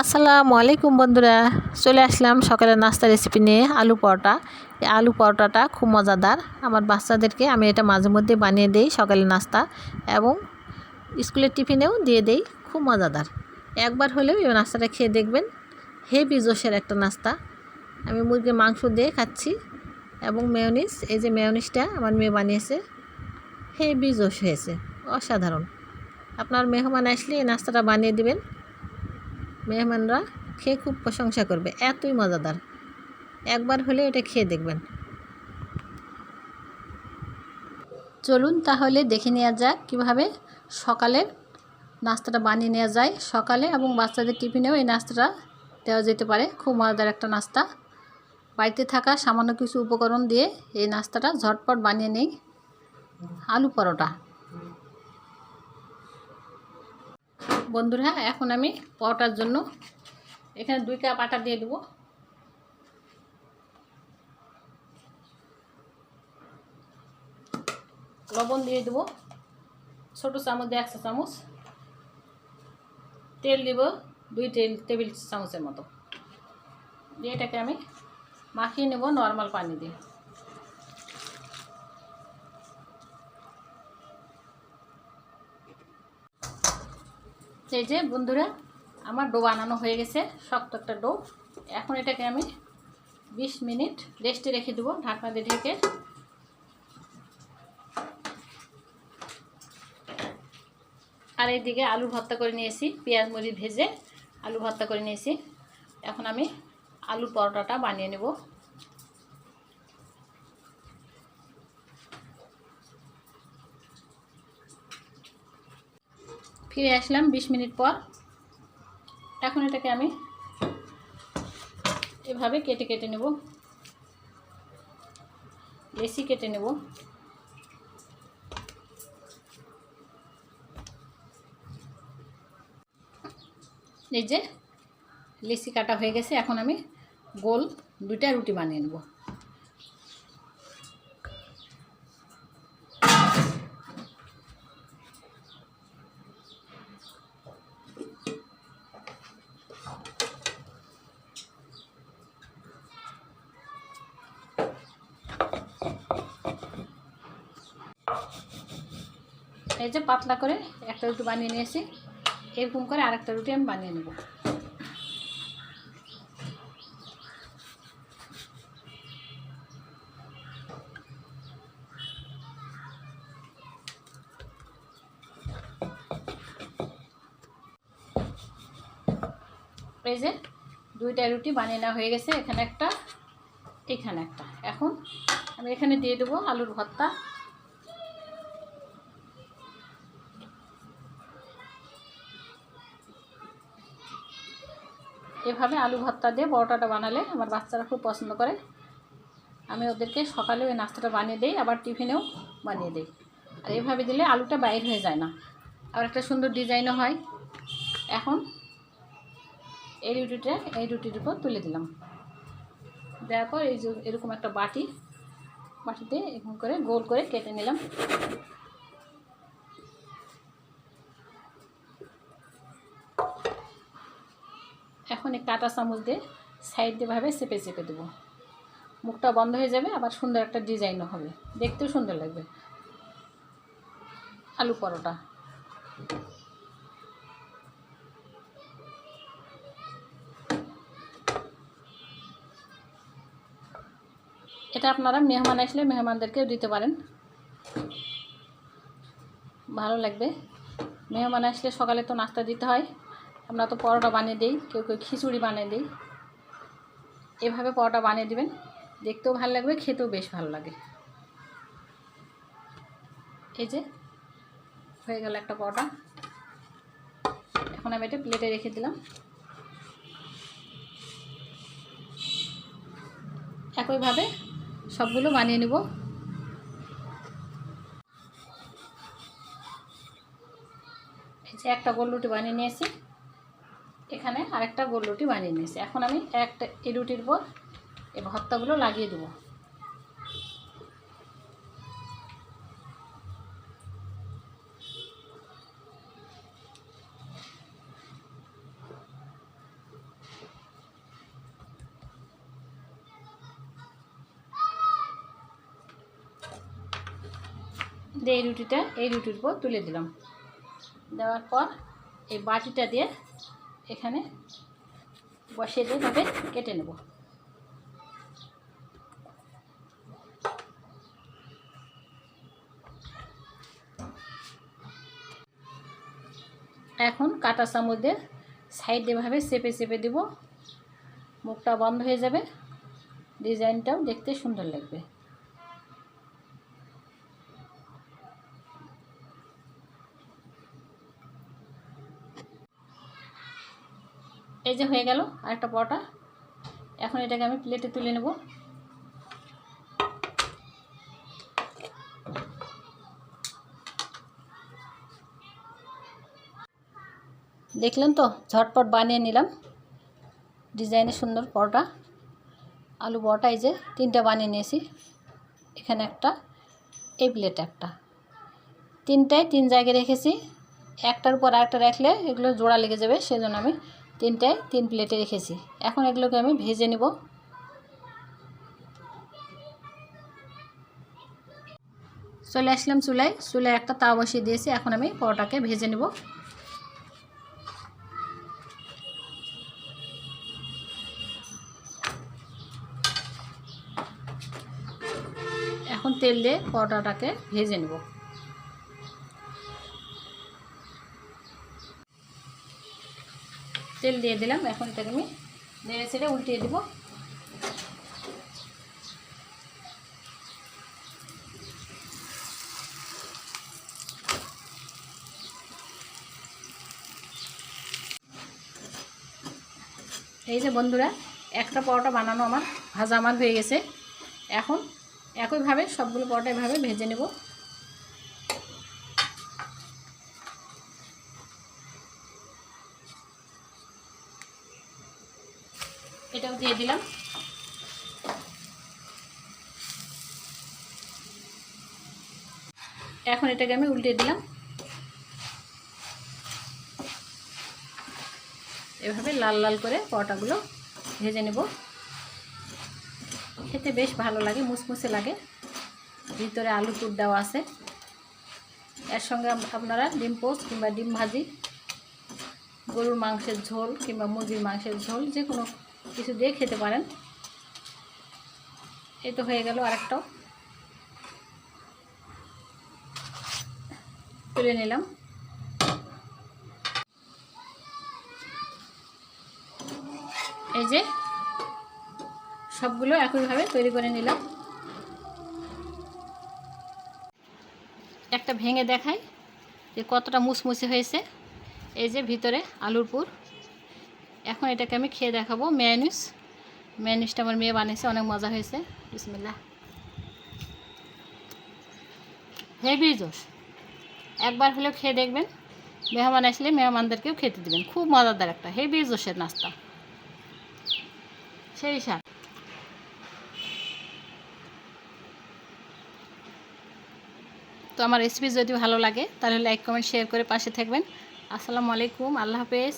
আসসালামু আলাইকুম বন্ধুরা, চলে আসলাম সকালের নাস্তা রেসিপি নিয়ে আলু পরোটা। এই আলু পরোটাটা খুব মজাদার। আমার বাচ্চাদেরকে আমি এটা মাঝে মধ্যে বানিয়ে দেই সকালের নাস্তা, এবং স্কুলের টিফিনেও দিয়ে দেই। খুব মজাদার, একবার হলেও এই নাস্তাটা খেয়ে দেখবেন। হেভি জোশের একটা নাস্তা। আমি মুরগির মাংস দিয়ে খাচ্ছি, এবং মেয়োনিজ, এই যে মেয়োনিজটা আমার মেয়ে বানিয়েছে, হেভি জোশ হয়েছে, অসাধারণ। আপনার মেহমান আসলে এই নাস্তাটা বানিয়ে দিবেন, মেহমানরা খেয়ে খুব প্রশংসা করবে, এতই মজাদার। একবার হলে এটা খেয়ে দেখবেন। চলুন তাহলে দেখে নেওয়া যাক কীভাবে সকালের নাস্তাটা বানিয়ে নেওয়া যায়। সকালে এবং বাচ্চাদের টিফিনেও এই নাস্তাটা দেওয়া যেতে পারে। খুব মজাদার একটা নাস্তা। বাড়িতে থাকা সামান্য কিছু উপকরণ দিয়ে এই নাস্তাটা ঝটপট বানিয়ে নেই, আলু পরোটা। বন্ধুরা, এখন আমি পরোটার জন্য এখানে 2 কাপ আটা দিয়ে দেবো। লবণ দিয়ে দেবো ছোটো চামচ দিয়ে 1 চা চামচ। তেল দিব 2 টেবিল চামচের মতো। দিয়ে এটাকে আমি মাখিয়ে নেব নর্মাল পানি দিয়ে। এই যে বন্ধুরা, আমার ডো বানানো হয়ে গেছে, শক্ত একটা ডো। এখন এটাকে আমি 20 মিনিট রেস্টে রেখে দেবো ঢাকনা দিয়ে ঢেকে। আর এইদিকে আলু ভর্তা করে নিয়েছি, পেঁয়াজ মরিচ ভেজে আলু ভর্তা করে নিয়েছি। এখন আমি আলু পরোটাটা বানিয়ে নেব। ফিরে আসলাম 20 মিনিট পর। এখন এটাকে আমি এভাবে কেটে কেটে নেব, লেচি কেটে নেব। এই যে লেচি কাটা হয়ে গেছে। এখন আমি গোল 2টা রুটি বানিয়ে নেব। এই যে পাতলা করে একটা রুটি বানিয়ে নিয়েছি। এরকম করে আরেকটা রুটি আমি বানিয়ে নেব। এই যে 2টা রুটি বানিয়ে নেওয়া হয়ে গেছে। এখানে একটা, এখানে একটা। এখন আমি এখানে দিয়ে দেবো আলুর ভর্তা। এভাবে আলু ভর্তা দিয়ে পরোটাটা বানালে আমার বাচ্চারা খুব পছন্দ করে। আমি ওদেরকে সকালেও এই নাস্তাটা বানিয়ে দিই, আবার টিফিনেও বানিয়ে দিই। আর এভাবে দিলে আলুটা বাইর হয়ে যায় না, আর একটা সুন্দর ডিজাইনও হয়। এখন এই রুটির উপর তুলে দিলাম। দেওয়ার পর এই যে এরকম একটা বাটিতে এরকম করে গোল করে কেটে নিলাম। এখন এই কাঁটা চামচ দিয়ে সাইড দিয়ে ভাবে চেপে চেপে দেবো। মুখটা বন্ধ হয়ে যাবে, আবার সুন্দর একটা ডিজাইনও হবে, দেখতেও সুন্দর লাগবে আলু পরোটা। এটা আপনারা মেহমান আসলে মেহমানদেরকেও দিতে পারেন, ভালো লাগবে। মেহমান আসলে সকালে তো নাস্তা দিতে হয়, আমরা তো পরোটা বানিয়ে দিই, কেউ কেউ খিচুড়ি বানিয়ে দিই। এভাবে পরোটা বানিয়ে দিবেন, দেখতেও ভালো লাগবে, খেতেও বেশ ভালো লাগে। এই যে হয়ে গেল একটা পরোটা। এখন আমি এটা প্লেটে রেখে দিলাম। একইভাবে সবগুলো বানিয়ে নেব। এই যে একটা গোল রুটি বানিয়ে নিয়েছি, এখানে আরেকটা গোল রুটি বানিয়ে নিয়েছি। এখন আমি এই রুটির উপর এই ভর্তাগুলো লাগিয়ে দেবো। দিয়ে এই রুটির উপর তুলে দিলাম। দেওয়ার পর এই বাটিটা দিয়ে এখানে বসিয়ে দিয়ে এভাবে কেটে নেব। এখন কাঁটা চামচ দিয়ে সাইড এভাবে চেপে চেপে দেব, মুখটা বন্ধ হয়ে যাবে, ডিজাইনটাও দেখতে সুন্দর লাগবে। এই যে হয়ে গেল আরেকটা পরোটা। এখন এটাকে আমি প্লেটে তুলে নেব। দেখলেন তো, ঝটপট বানিয়ে নিলাম ডিজাইনের সুন্দর পরোটা, আলু পরোটা। এই যে 3টা বানিয়ে নিয়েছি, এখানে একটা, এই প্লেটে একটা, 3টায় 3 জায়গায় রেখেছি। একটার উপর আরেকটা রাখলে এগুলো জোড়া লেগে যাবে, সেজন্য আমি 3টায় 3 প্লেটে রেখেছি। এখন এগুলোকে আমি ভেজে নেব। চলে আসলাম চুলায় একটা তাওয়া বসিয়ে দিয়েছি। এখন আমি পরোটাকে ভেজে নেব। এখন তেল দিয়ে পরোটাটাকে ভেজে নেব। তেল দিয়ে দিলাম, এখন এটাকে আমি নেড়ে ছেড়ে উল্টিয়ে দেব। এই যে বন্ধুরা, একটা পরোটা বানানো ভাজা হয়ে গেছে। এখন একইভাবে সবগুলো পরোটা এভাবে ভেজে নেব। এটাও দিয়ে দিলাম। এখন এটাকে আমি উল্টিয়ে দিলাম। এভাবে লাল লাল করে পরোটাগুলো ভেজে নেব। খেতে বেশ ভালো লাগে, মুসমুসে লাগে, ভিতরে আলু পুর দেওয়া আছে। এর সঙ্গে আপনারা ডিম পোস্ট কিংবা ডিম ভাজি, গরুর মাংসের ঝোল কিংবা মুরগির মাংসের ঝোল, যে কোনো কিছু দিয়ে খেতে পারেন। এই তো হয়ে গেল আরেকটাও, তুলে নিলাম। এই যে সবগুলো একইভাবে তৈরি করে নিলাম। একটা ভেঙে দেখাই যে কতটা মুসমুসে হয়েছে। এই যে ভিতরে আলুর পুর। এখন এটাকে আমি খেয়ে দেখাবো। মেয়োনিজটা আমার মেয়ে বানিয়েছে, অনেক মজা হয়েছে। বিসমিল্লাহ। হেভি জোস, একবার হলেও খেয়ে দেখবেন। মেহমান আসলে মেহমানদেরকেও খেতে দেবেন। খুব মজাদার একটা হেভি জোসের নাস্তা, সেই স্বাদ। তো আমার রেসিপি যদি ভালো লাগে তাহলে লাইক কমেন্ট শেয়ার করে পাশে থাকবেন। আসসালামু আলাইকুম, আল্লাহ হাফেজ।